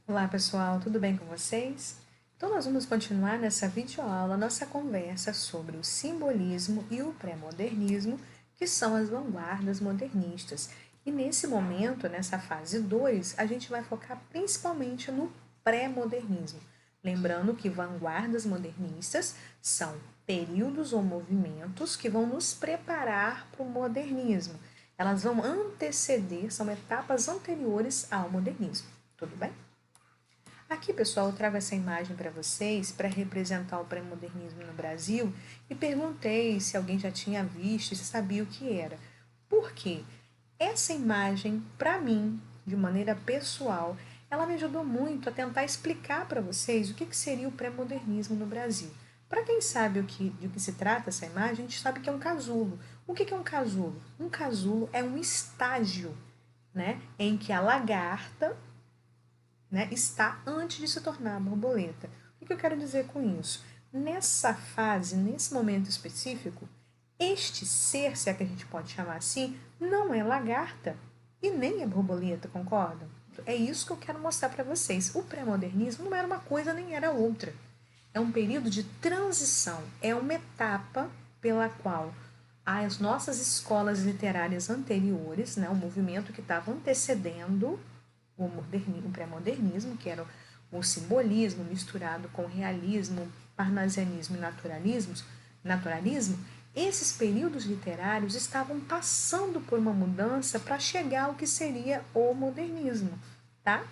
Olá pessoal, tudo bem com vocês? Então nós vamos continuar nessa videoaula nossa conversa sobre o simbolismo e o pré-modernismo, que são as vanguardas modernistas. E nesse momento, nessa fase 2, a gente vai focar principalmente no pré-modernismo. Lembrando que vanguardas modernistas são períodos ou movimentos que vão nos preparar para o modernismo. Elas vão anteceder, são etapas anteriores ao modernismo. Tudo bem? Aqui, pessoal, eu trago essa imagem para vocês para representar o pré-modernismo no Brasil e perguntei se alguém já tinha visto, se sabia o que era. Por quê? Essa imagem, para mim, de maneira pessoal, ela me ajudou muito a tentar explicar para vocês o que seria o pré-modernismo no Brasil. Para quem sabe de o que se trata essa imagem, a gente sabe que é um casulo. O que é um casulo? Um casulo é um estágio, né, em que a lagarta, né, está antes de se tornar borboleta. O que eu quero dizer com isso? Nessa fase, nesse momento específico, este ser, se é que a gente pode chamar assim, não é lagarta e nem é borboleta, concordam? É isso que eu quero mostrar para vocês. O pré-modernismo não era uma coisa nem era outra. É um período de transição, é uma etapa pela qual as nossas escolas literárias anteriores, né, o movimento que estava antecedendo o pré-modernismo, que era o simbolismo misturado com realismo, parnasianismo e naturalismo, esses períodos literários estavam passando por uma mudança para chegar ao que seria o modernismo, tá?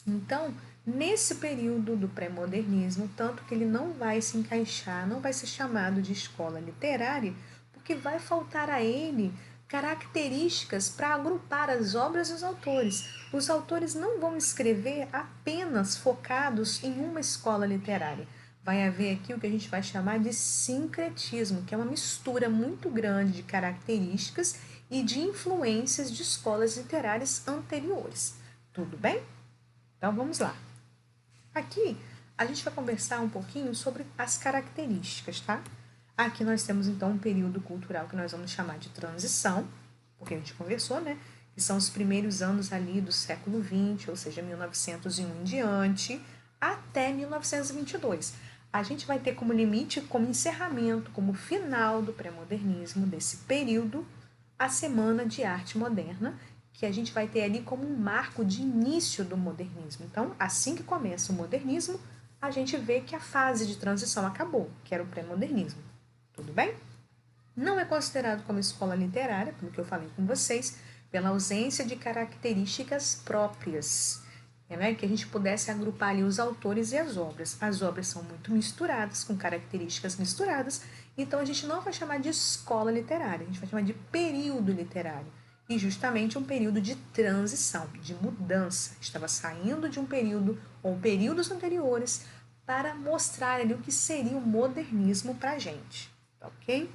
Então, nesse período do pré-modernismo, tanto que ele não vai se encaixar, não vai ser chamado de escola literária, porque vai faltar a ele características para agrupar as obras e os autores. Os autores não vão escrever apenas focados em uma escola literária. Vai haver aqui o que a gente vai chamar de sincretismo, que é uma mistura muito grande de características e de influências de escolas literárias anteriores. Tudo bem? Então vamos lá. Aqui a gente vai conversar um pouquinho sobre as características, tá? Aqui nós temos então um período cultural que nós vamos chamar de transição, porque a gente conversou, né? Que são os primeiros anos ali do século XX, ou seja, 1901 em diante, até 1922. A gente vai ter como limite, como encerramento, como final do pré-modernismo, desse período, a Semana de Arte Moderna, que a gente vai ter ali como um marco de início do modernismo. Então, assim que começa o modernismo, a gente vê que a fase de transição acabou, que era o pré-modernismo. Tudo bem? Não é considerado como escola literária, pelo que eu falei com vocês, pela ausência de características próprias, né? Que a gente pudesse agrupar ali os autores e as obras. As obras são muito misturadas, com características misturadas, então a gente não vai chamar de escola literária, a gente vai chamar de período literário. E justamente um período de transição, de mudança. Estava saindo de um período ou períodos anteriores para mostrar ali o que seria o modernismo para a gente, ok?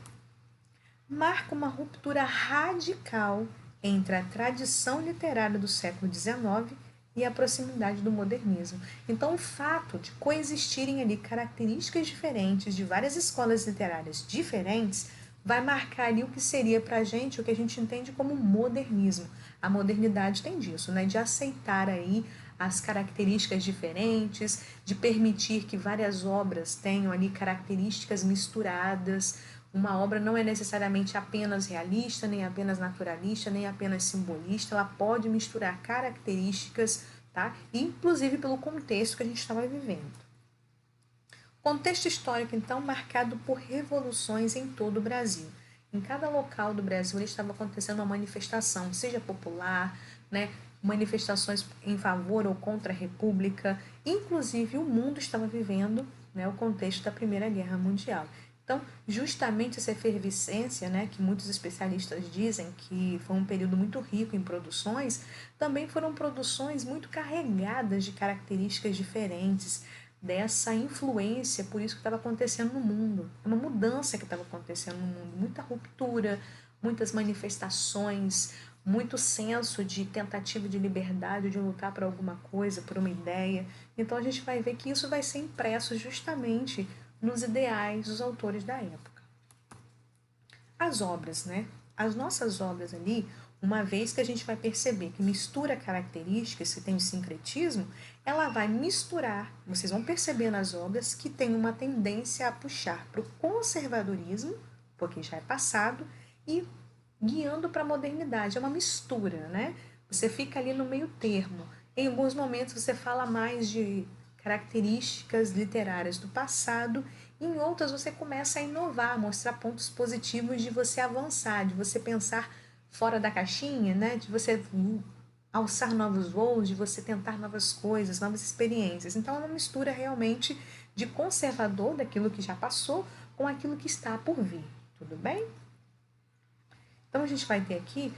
Marca uma ruptura radical entre a tradição literária do século XIX e a proximidade do modernismo. Então, o fato de coexistirem ali características diferentes de várias escolas literárias diferentes vai marcar ali o que seria para a gente o que a gente entende como modernismo. A modernidade tem disso, né? De aceitar aí as características diferentes, de permitir que várias obras tenham ali características misturadas. Uma obra não é necessariamente apenas realista, nem apenas naturalista, nem apenas simbolista, ela pode misturar características, tá? Inclusive pelo contexto que a gente estava vivendo. Contexto histórico, então, marcado por revoluções em todo o Brasil. Em cada local do Brasil estava acontecendo uma manifestação, seja popular, né, manifestações em favor ou contra a República, inclusive o mundo estava vivendo, né, o contexto da Primeira Guerra Mundial. Então, justamente essa efervescência, né, que muitos especialistas dizem que foi um período muito rico em produções, também foram produções muito carregadas de características diferentes, dessa influência, por isso que estava acontecendo no mundo. Uma mudança que estava acontecendo no mundo, muita ruptura, muitas manifestações, muito senso de tentativa de liberdade, de lutar por alguma coisa, por uma ideia. Então a gente vai ver que isso vai ser impresso justamente nos ideais dos autores da época. As obras, né? As nossas obras ali, Uma vez que a gente vai perceber que mistura características, que tem o sincretismo, ela vai misturar, vocês vão perceber nas obras que tem uma tendência a puxar para o conservadorismo, porque já é passado, e guiando para a modernidade. É uma mistura, né? Você fica ali no meio termo. Em alguns momentos você fala mais de características literárias do passado, e em outras você começa a inovar, mostrar pontos positivos de você avançar, de você pensar fora da caixinha, né? De você alçar novos voos, de você tentar novas coisas, novas experiências. Então é uma mistura realmente de conservador daquilo que já passou com aquilo que está por vir. Tudo bem? Então a gente vai ter aqui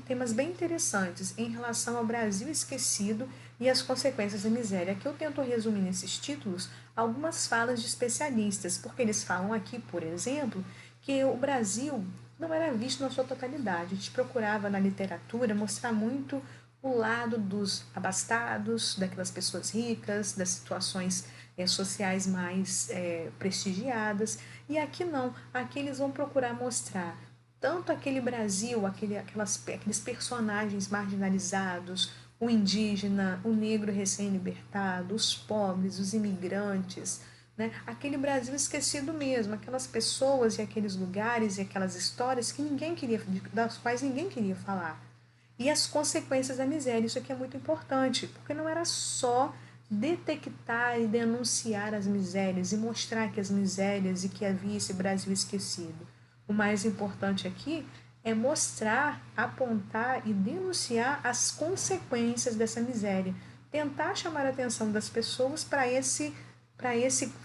temas bem interessantes em relação ao Brasil esquecido e as consequências da miséria. Aqui eu tento resumir nesses títulos algumas falas de especialistas, porque eles falam aqui, por exemplo, que o Brasil não era visto na sua totalidade. A gente procurava na literatura mostrar muito o lado dos abastados, daquelas pessoas ricas, das situações sociais mais prestigiadas. E aqui não, aqui eles vão procurar mostrar tanto aquele Brasil, aqueles personagens marginalizados, o indígena, o negro recém-libertado, os pobres, os imigrantes, né? Aquele Brasil esquecido mesmo, aquelas pessoas e aqueles lugares e aquelas histórias que ninguém queria, das quais ninguém queria falar. E as consequências da miséria, isso aqui é muito importante, porque não era só detectar e denunciar as misérias e mostrar que as misérias e que havia esse Brasil esquecido. O mais importante aqui é mostrar, apontar e denunciar as consequências dessa miséria. Tentar chamar a atenção das pessoas para esse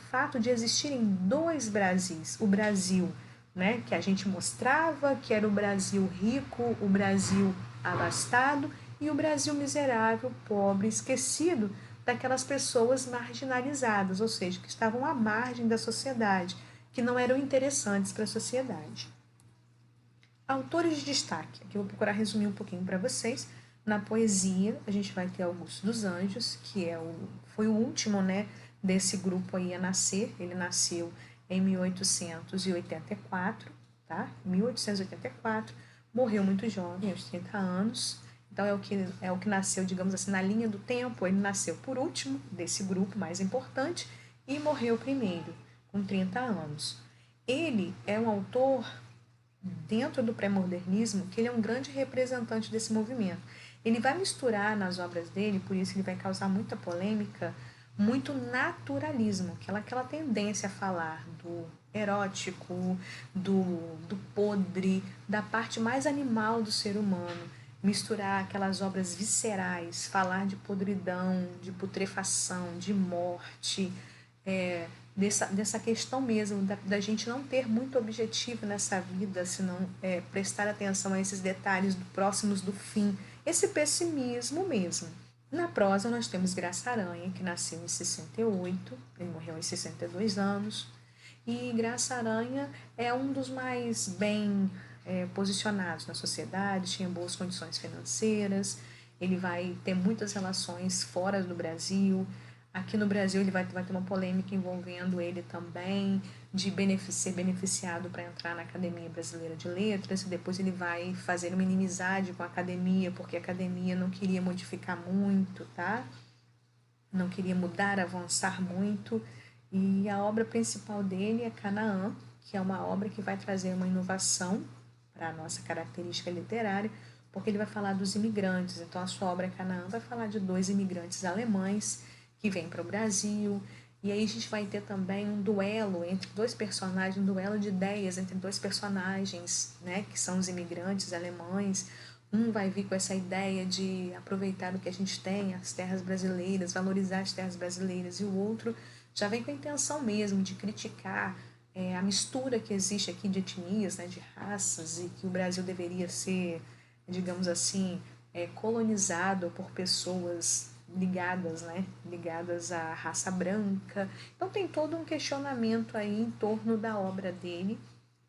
fato de existirem dois Brasis. O Brasil, né, que a gente mostrava, que era o Brasil rico, o Brasil abastado, e o Brasil miserável, pobre, esquecido daquelas pessoas marginalizadas, ou seja, que estavam à margem da sociedade, que não eram interessantes para a sociedade. Autores de destaque, aqui eu vou procurar resumir um pouquinho para vocês. Na poesia, a gente vai ter Augusto dos Anjos, que foi o último, né, desse grupo aí a nascer. Ele nasceu em 1884, tá? 1884, morreu muito jovem, aos 30 anos. Então é o que nasceu, digamos assim, na linha do tempo. Ele nasceu por último desse grupo mais importante e morreu primeiro, com 30 anos. Ele é um autor dentro do pré-modernismo que ele é um grande representante desse movimento. Ele vai misturar nas obras dele, por isso ele vai causar muita polêmica, muito naturalismo, aquela tendência a falar do erótico, do podre, da parte mais animal do ser humano, misturar aquelas obras viscerais, falar de podridão, de putrefação, de morte, dessa questão mesmo, da gente não ter muito objetivo nessa vida, senão prestar atenção a esses detalhes próximos do fim, esse pessimismo mesmo. Na prosa nós temos Graça Aranha, que nasceu em 68, ele morreu aos 62 anos, e Graça Aranha é um dos mais bem posicionados na sociedade, tinha boas condições financeiras, ele vai ter muitas relações fora do Brasil. Aqui no Brasil ele vai ter uma polêmica envolvendo ele também, de ser beneficiado para entrar na Academia Brasileira de Letras, e depois ele vai fazer uma inimizade com a academia, porque a academia não queria modificar muito, tá? Não queria mudar, avançar muito. E a obra principal dele é Canaã, que é uma obra que vai trazer uma inovação para a nossa característica literária, porque ele vai falar dos imigrantes. Então a sua obra Canaã vai falar de dois imigrantes alemães que vêm para o Brasil, e aí a gente vai ter também um duelo entre dois personagens, um duelo de ideias entre dois personagens, né, que são os imigrantes alemães. Um vai vir com essa ideia de aproveitar o que a gente tem, as terras brasileiras, valorizar as terras brasileiras, e o outro já vem com a intenção mesmo de criticar a mistura que existe aqui de etnias, né, de raças, e que o Brasil deveria ser, digamos assim, colonizado por pessoas ligadas, né, ligadas à raça branca. Então tem todo um questionamento aí em torno da obra dele,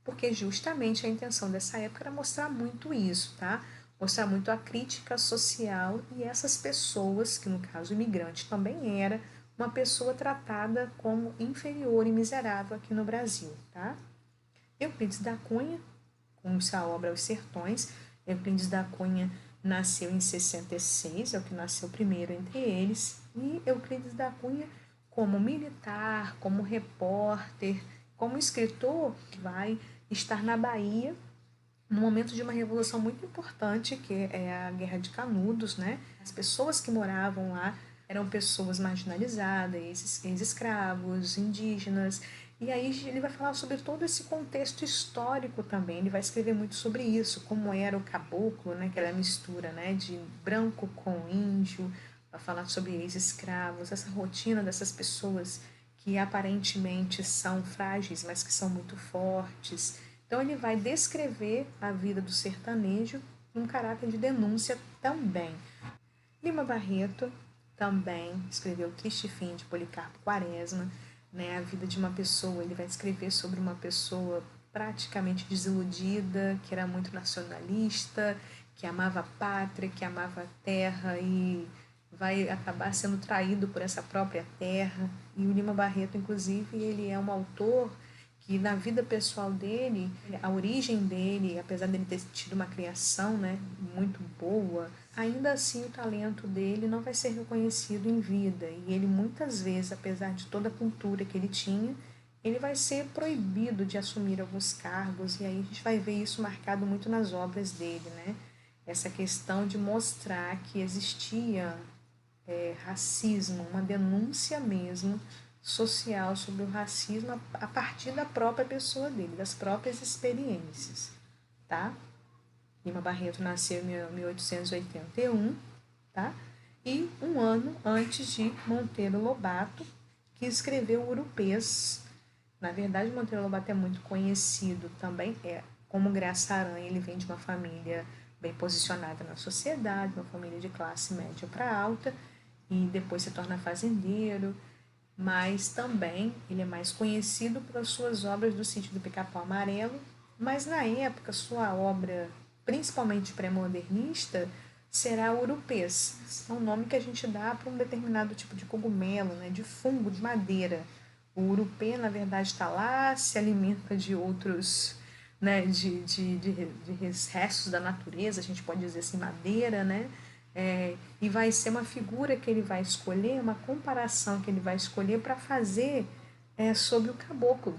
porque justamente a intenção dessa época era mostrar muito isso, tá? Mostrar muito a crítica social e essas pessoas, que no caso o imigrante também era uma pessoa tratada como inferior e miserável aqui no Brasil, tá? Euclides da Cunha, com sua obra Os Sertões, Euclides da Cunha nasceu em 66, é o que nasceu primeiro entre eles, e Euclides da Cunha, como militar, como repórter, como escritor, vai estar na Bahia no momento de uma revolução muito importante, que é a Guerra de Canudos, né? As pessoas que moravam lá eram pessoas marginalizadas, ex-escravos, indígenas, e aí ele vai falar sobre todo esse contexto histórico também, ele vai escrever muito sobre isso, como era o caboclo, né? Aquela mistura, né? De branco com índio, vai falar sobre ex-escravos, essa rotina dessas pessoas que aparentemente são frágeis, mas que são muito fortes. Então ele vai descrever a vida do sertanejo num caráter de denúncia também. Lima Barreto também escreveu O Triste Fim de Policarpo Quaresma, né? A vida de uma pessoa, ele vai escrever sobre uma pessoa praticamente desiludida, que era muito nacionalista, que amava a pátria, que amava a terra e vai acabar sendo traído por essa própria terra. E o Lima Barreto, inclusive, ele é um autor que na vida pessoal dele, a origem dele, apesar dele ter tido uma criação, né, muito boa, ainda assim o talento dele não vai ser reconhecido em vida. E ele muitas vezes, apesar de toda a cultura que ele tinha, ele vai ser proibido de assumir alguns cargos, e aí a gente vai ver isso marcado muito nas obras dele, né? Essa questão de mostrar que existia racismo, uma denúncia mesmo social sobre o racismo a partir da própria pessoa dele, das próprias experiências, tá? Lima Barreto nasceu em 1881, tá? E um ano antes de Monteiro Lobato, que escreveu Urupês. Na verdade, Monteiro Lobato é muito conhecido também, como Graça Aranha, ele vem de uma família bem posicionada na sociedade, uma família de classe média para alta, e depois se torna fazendeiro, mas também ele é mais conhecido pelas suas obras do Sítio do Pica-Pau Amarelo, mas na época sua obra, principalmente pré-modernista, será urupês. É um nome que a gente dá para um determinado tipo de cogumelo, né, de fungo, de madeira. O urupê, na verdade, está lá, se alimenta de outros, né, de restos da natureza, a gente pode dizer assim, madeira, né? E vai ser uma figura que ele vai escolher, uma comparação que ele vai escolher para fazer sobre o caboclo.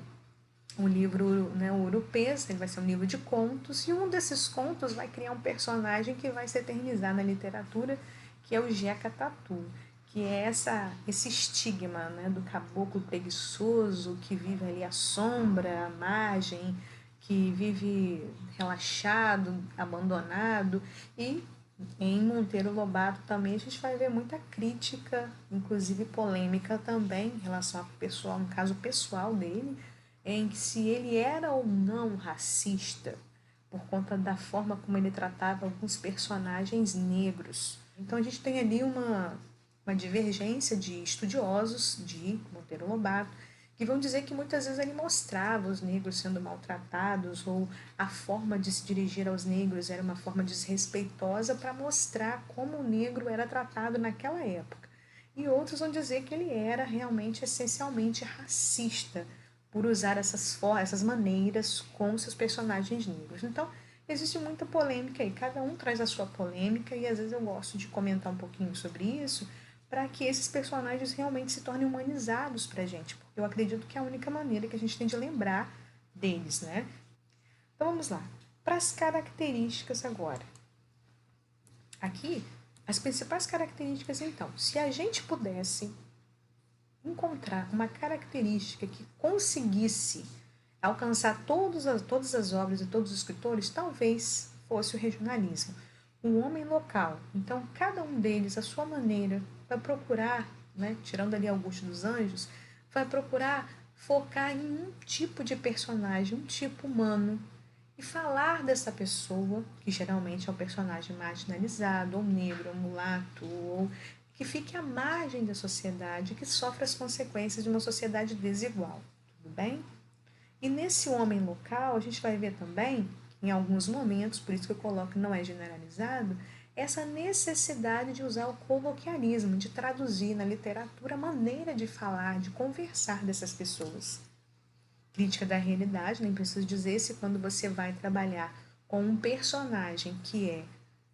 O livro, né, o Urupês, ele vai ser um livro de contos, e um desses contos vai criar um personagem que vai se eternizar na literatura, que é o Jeca Tatu, que é esse estigma, né, do caboclo preguiçoso que vive ali à sombra, à margem, que vive relaxado, abandonado. E em Monteiro Lobato também a gente vai ver muita crítica, inclusive polêmica também, em relação ao pessoal, no caso pessoal dele, em que se ele era ou não racista por conta da forma como ele tratava alguns personagens negros. Então a gente tem ali uma divergência de estudiosos de Monteiro Lobato que vão dizer que muitas vezes ele mostrava os negros sendo maltratados, ou a forma de se dirigir aos negros era uma forma desrespeitosa para mostrar como o negro era tratado naquela época. E outros vão dizer que ele era realmente essencialmente racista por usar essas maneiras com seus personagens negros. Então, existe muita polêmica aí, cada um traz a sua polêmica, e às vezes eu gosto de comentar um pouquinho sobre isso, para que esses personagens realmente se tornem humanizados para a gente, porque eu acredito que é a única maneira que a gente tem de lembrar deles, né? Então vamos lá, para as características agora. Aqui, as principais características, então, se a gente pudesse encontrar uma característica que conseguisse alcançar todas as obras de todos os escritores, talvez fosse o regionalismo. O homem local. Então, cada um deles, a sua maneira, vai procurar, né, tirando ali Augusto dos Anjos, vai procurar focar em um tipo de personagem, um tipo humano, e falar dessa pessoa, que geralmente é um personagem marginalizado, ou negro, ou mulato, ou que fique à margem da sociedade, que sofre as consequências de uma sociedade desigual. Tudo bem? E nesse homem local, a gente vai ver também, em alguns momentos, por isso que eu coloco que não é generalizado, essa necessidade de usar o coloquialismo, de traduzir na literatura a maneira de falar, de conversar dessas pessoas. Crítica da realidade, nem preciso dizer se quando você vai trabalhar com um personagem que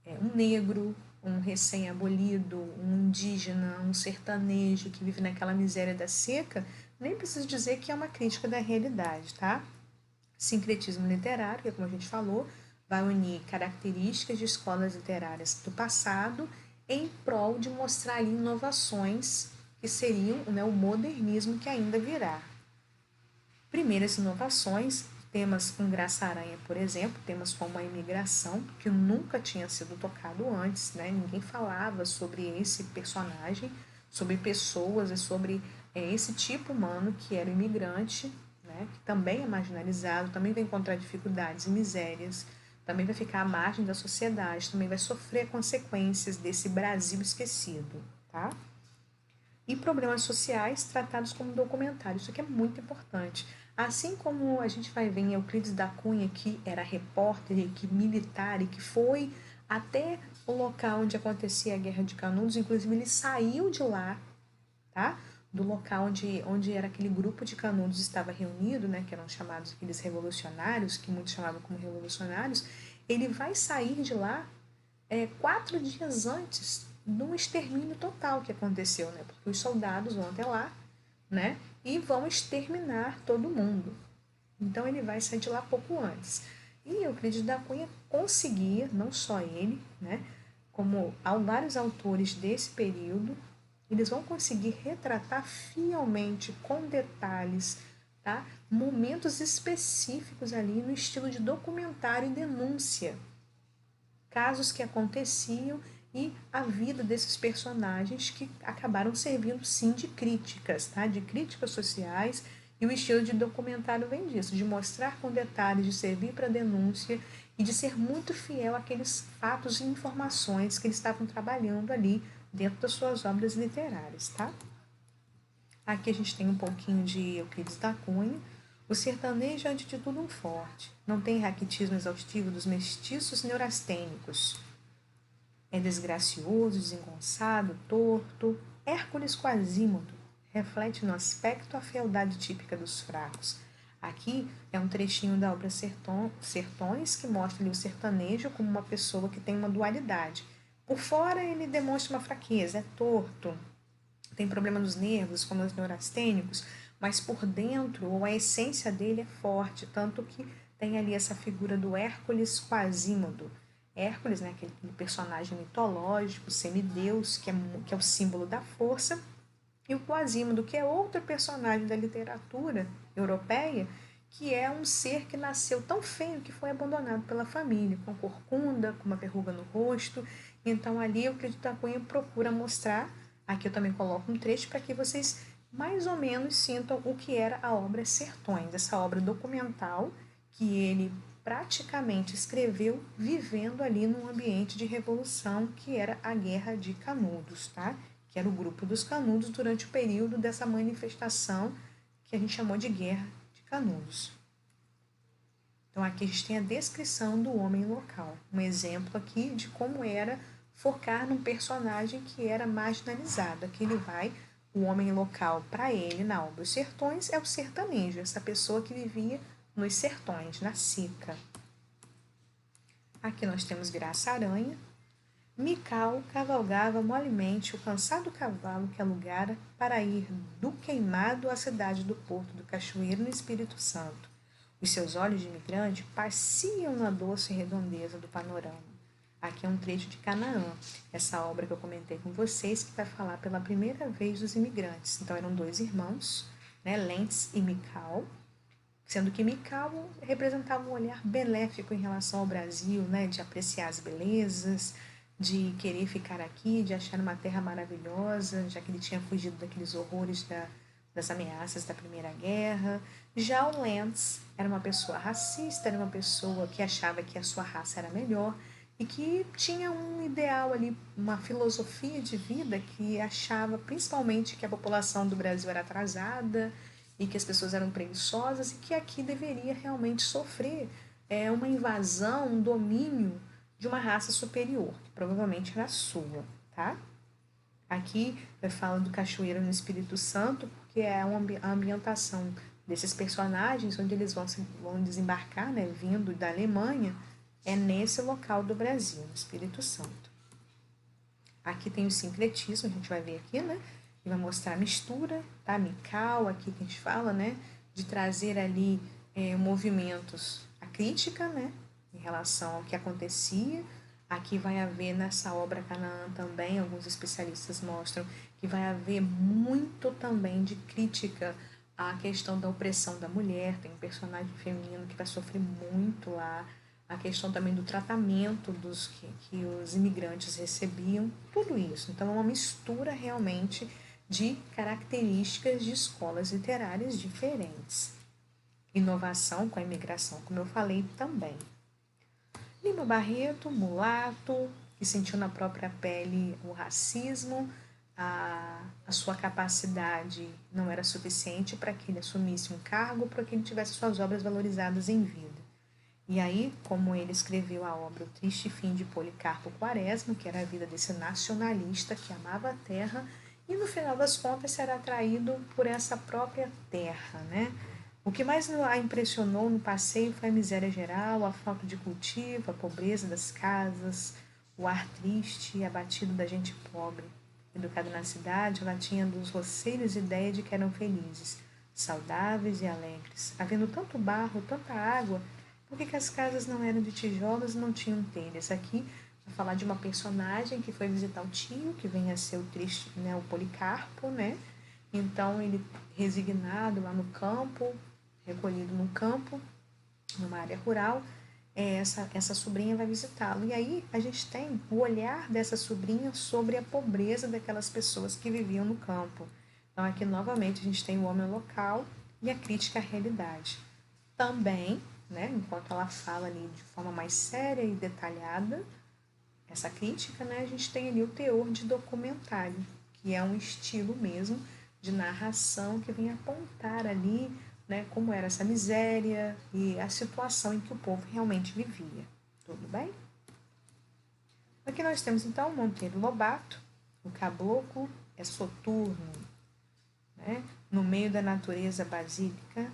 é um negro, um recém-abolido, um indígena, um sertanejo que vive naquela miséria da seca, nem preciso dizer que é uma crítica da realidade, tá? Sincretismo literário, que é como a gente falou, vai unir características de escolas literárias do passado em prol de mostrar ali inovações que seriam, né, o modernismo que ainda virá. Primeiras inovações, temas com Graça-Aranha, por exemplo, temas como a imigração, que nunca tinha sido tocado antes, né? Ninguém falava sobre esse personagem, sobre pessoas e sobre esse tipo humano que era o imigrante, né? Que também é marginalizado, também vai encontrar dificuldades e misérias, também vai ficar à margem da sociedade, também vai sofrer consequências desse Brasil esquecido, tá? E problemas sociais tratados como documentário. Isso aqui é muito importante. Assim como a gente vai ver em Euclides da Cunha, que era repórter e que militar e que foi até o local onde acontecia a Guerra de Canudos, inclusive ele saiu de lá, tá? Do local onde era aquele grupo de Canudos estava reunido, né, que eram chamados aqueles revolucionários, que muitos chamavam como revolucionários, ele vai sair de lá 4 dias antes de um extermínio total que aconteceu, né? Porque os soldados vão até lá, né? E vão exterminar todo mundo. Então ele vai sair de lá pouco antes. E Euclides da Cunha conseguia, não só ele, né? Como vários autores desse período, eles vão conseguir retratar fielmente, com detalhes, tá? Momentos específicos ali no estilo de documentário e denúncia, casos que aconteciam e a vida desses personagens que acabaram servindo sim de críticas, tá? De críticas sociais, e o estilo de documentário vem disso, de mostrar com detalhes, de servir para denúncia e de ser muito fiel àqueles fatos e informações que eles estavam trabalhando ali dentro das suas obras literárias, tá? Aqui a gente tem um pouquinho de Euclides da Cunha. O sertanejo é, antes de tudo, um forte. Não tem raquitismo exaustivo dos mestiços neurastênicos. É desgracioso, desengonçado, torto. Hércules Quasímodo reflete no aspecto a fealdade típica dos fracos. Aqui é um trechinho da obra Sertões, que mostra ali o sertanejo como uma pessoa que tem uma dualidade. Por fora ele demonstra uma fraqueza, é torto, tem problema nos nervos, como os neurastênicos, mas por dentro, ou a essência dele é forte, tanto que tem ali essa figura do Hércules Quasímodo. Hércules, né, aquele personagem mitológico, semideus, que é o símbolo da força, e o Quasímodo, que é outro personagem da literatura europeia, que é um ser que nasceu tão feio que foi abandonado pela família, com corcunda, com uma verruga no rosto. Então ali o Cândido da Cunha procura mostrar, aqui eu também coloco um trecho para que vocês mais ou menos sintam o que era a obra Sertões, essa obra documental que ele praticamente escreveu vivendo ali num ambiente de revolução que era a Guerra de Canudos, tá? Que era o grupo dos Canudos durante o período dessa manifestação que a gente chamou de Guerra de Canudos. Então aqui a gente tem a descrição do homem local, um exemplo aqui de como era focar num personagem que era marginalizado. Aqui ele vai, o homem local para ele na obra Os Sertões é o sertanejo, essa pessoa que vivia nos sertões, na seca. Aqui nós temos Graça-Aranha. Mical cavalgava molemente o cansado cavalo que alugara para ir do Queimado à cidade do Porto do Cachoeiro, no Espírito Santo. Os seus olhos de imigrante passeam na doce redondeza do panorama. Aqui é um trecho de Canaã, essa obra que eu comentei com vocês, que vai falar pela primeira vez dos imigrantes. Então eram 2 irmãos, né, Lentz e Mical, sendo que Mical representava um olhar benéfico em relação ao Brasil, né, de apreciar as belezas, de querer ficar aqui, de achar uma terra maravilhosa, já que ele tinha fugido daqueles horrores das ameaças da Primeira Guerra. Já o Lentz era uma pessoa racista, era uma pessoa que achava que a sua raça era melhor e que tinha um ideal ali, uma filosofia de vida que achava principalmente que a população do Brasil era atrasada e que as pessoas eram preguiçosas e que aqui deveria realmente sofrer uma invasão, um domínio de uma raça superior, que provavelmente era a sua, tá? Aqui eu falo do Cachoeiro no Espírito Santo, porque é a ambientação desses personagens, onde eles vão desembarcar, né, vindo da Alemanha, é nesse local do Brasil, no Espírito Santo. Aqui tem o sincretismo, a gente vai ver aqui, né? E vai mostrar a mistura, tá? Mical, aqui que a gente fala, né? De trazer ali movimentos, a crítica, né? Em relação ao que acontecia. Aqui vai haver nessa obra Canaã também, alguns especialistas mostram que vai haver muito também de crítica à questão da opressão da mulher. Tem um personagem feminino que vai sofrer muito lá, a questão também do tratamento que os imigrantes recebiam, tudo isso. Então, é uma mistura realmente de características de escolas literárias diferentes. Inovação com a imigração, como eu falei também. Lima Barreto, mulato, que sentiu na própria pele o racismo, a sua capacidade não era suficiente para que ele assumisse um cargo, para que ele tivesse suas obras valorizadas em vida. E aí, como ele escreveu a obra O Triste Fim de Policarpo Quaresma, que era a vida desse nacionalista que amava a terra, e no final das contas será atraído por essa própria terra, né? O que mais a impressionou no passeio foi a miséria geral, a falta de cultivo, a pobreza das casas, o ar triste e abatido da gente pobre. Educada na cidade, ela tinha dos roceiros ideia de que eram felizes, saudáveis e alegres. Havendo tanto barro, tanta água, por que as casas não eram de tijolos e não tinham telhas? Aqui vai falar de uma personagem que foi visitar o tio, que vem a ser o triste, né, o Policarpo, né? Então ele resignado lá no campo, recolhido no campo, numa área rural, essa sobrinha vai visitá-lo. E aí a gente tem o olhar dessa sobrinha sobre a pobreza daquelas pessoas que viviam no campo. Então aqui novamente a gente tem o homem local e a crítica à realidade. Também, né, enquanto ela fala ali de forma mais séria e detalhada, essa crítica, né, a gente tem ali o teor de documentário, que é um estilo mesmo de narração que vem apontar ali, né, como era essa miséria e a situação em que o povo realmente vivia. Tudo bem? Aqui nós temos então Monteiro Lobato, o caboclo é soturno, né, no meio da natureza basílica,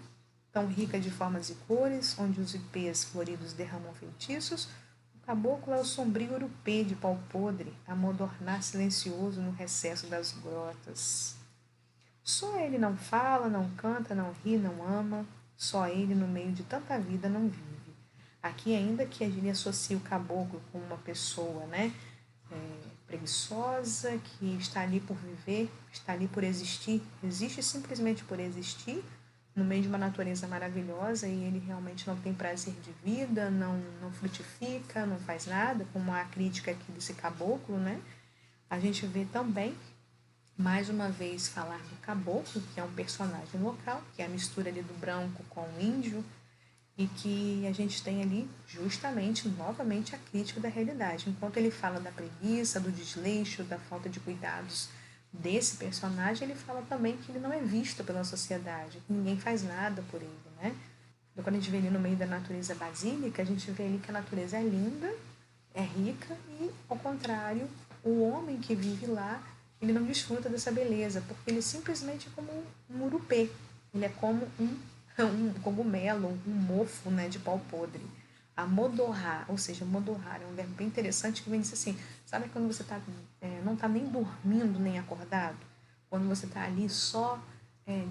tão rica de formas e cores, onde os ipês floridos derramam feitiços. O caboclo é o sombrio urupê de pau podre, a modornar silencioso no recesso das grotas. Só ele não fala, não canta, não ri, não ama, só ele no meio de tanta vida não vive. Aqui ainda que ele associa o caboclo com uma pessoa, né, preguiçosa, que está ali por viver, está ali por existir, existe simplesmente por existir, no meio de uma natureza maravilhosa e ele realmente não tem prazer de vida, não frutifica, não faz nada, como a crítica aqui desse caboclo, né? A gente vê também, mais uma vez, falar do caboclo, que é um personagem local, que é a mistura ali do branco com o índio, e que a gente tem ali justamente, novamente, a crítica da realidade. Enquanto ele fala da preguiça, do desleixo, da falta de cuidados desse personagem, ele fala também que ele não é visto pela sociedade, que ninguém faz nada por ele, né? Então, quando a gente vê ele no meio da natureza basílica, a gente vê ali que a natureza é linda, é rica e, ao contrário, o homem que vive lá, ele não desfruta dessa beleza, porque ele simplesmente é como um urupê, ele é como um cogumelo, um mofo, né, de pau podre. Amodorrar, ou seja, modorrar é um verbo bem interessante que vem dizer assim, sabe quando você não está nem dormindo nem acordado? Quando você está ali só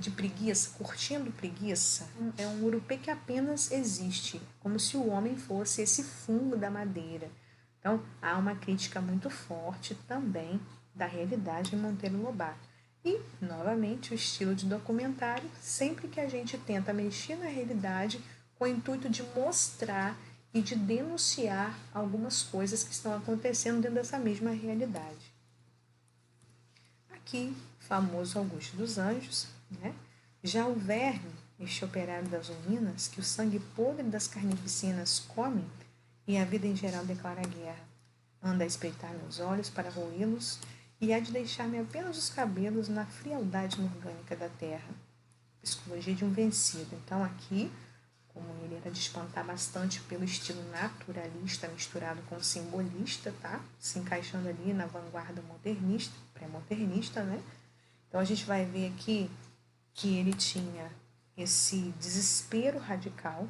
de preguiça, curtindo preguiça, é um urupê que apenas existe, como se o homem fosse esse fungo da madeira. Então, há uma crítica muito forte também da realidade em Monteiro Lobato. E, novamente, o estilo de documentário, sempre que a gente tenta mexer na realidade com o intuito de mostrar e de denunciar algumas coisas que estão acontecendo dentro dessa mesma realidade. Aqui, famoso Augusto dos Anjos, né? Já o verme, este operário das usinas, que o sangue podre das carnificinas come e a vida em geral declara guerra, anda a espreitar meus olhos para roê-los e há de deixar-me apenas os cabelos na frialdade orgânica da terra. Psicologia de um vencido. Então aqui, como ele era de espantar bastante pelo estilo naturalista misturado com simbolista, tá? Se encaixando ali na vanguarda modernista, pré-modernista, né? Então a gente vai ver aqui que ele tinha esse desespero radical,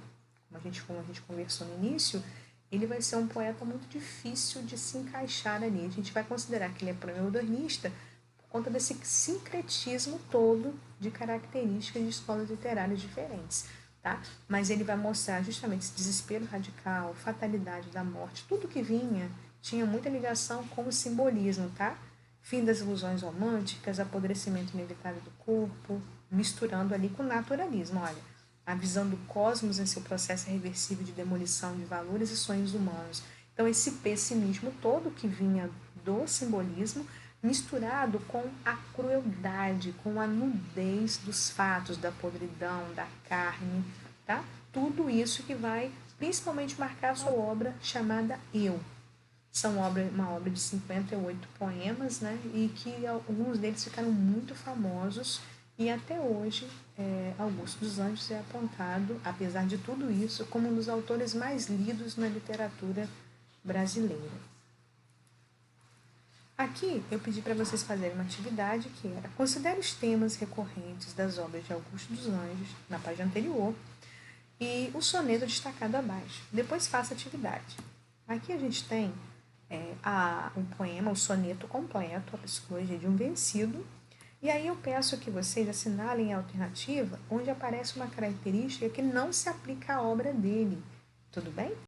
como a gente conversou no início, ele vai ser um poeta muito difícil de se encaixar ali. A gente vai considerar que ele é pré-modernista por conta desse sincretismo todo de características de escolas literárias diferentes. Tá? Mas ele vai mostrar justamente esse desespero radical, fatalidade da morte, tudo que vinha tinha muita ligação com o simbolismo, tá? Fim das ilusões românticas, apodrecimento inevitável do corpo, misturando ali com o naturalismo, olha, a visão do cosmos em seu processo reversível de demolição de valores e sonhos humanos. Então, esse pessimismo todo que vinha do simbolismo, misturado com a crueldade, com a nudez dos fatos, da podridão, da carne, tá? Tudo isso que vai principalmente marcar a sua obra chamada Eu. Uma obra de 58 poemas, né? E que alguns deles ficaram muito famosos e até hoje Augusto dos Anjos é apontado, apesar de tudo isso, como um dos autores mais lidos na literatura brasileira. Aqui eu pedi para vocês fazerem uma atividade que era: considere os temas recorrentes das obras de Augusto dos Anjos, na página anterior, e o soneto destacado abaixo. Depois faça a atividade. Aqui a gente tem um poema, o soneto completo, a psicologia de um vencido. E aí eu peço que vocês assinalem a alternativa onde aparece uma característica que não se aplica à obra dele. Tudo bem?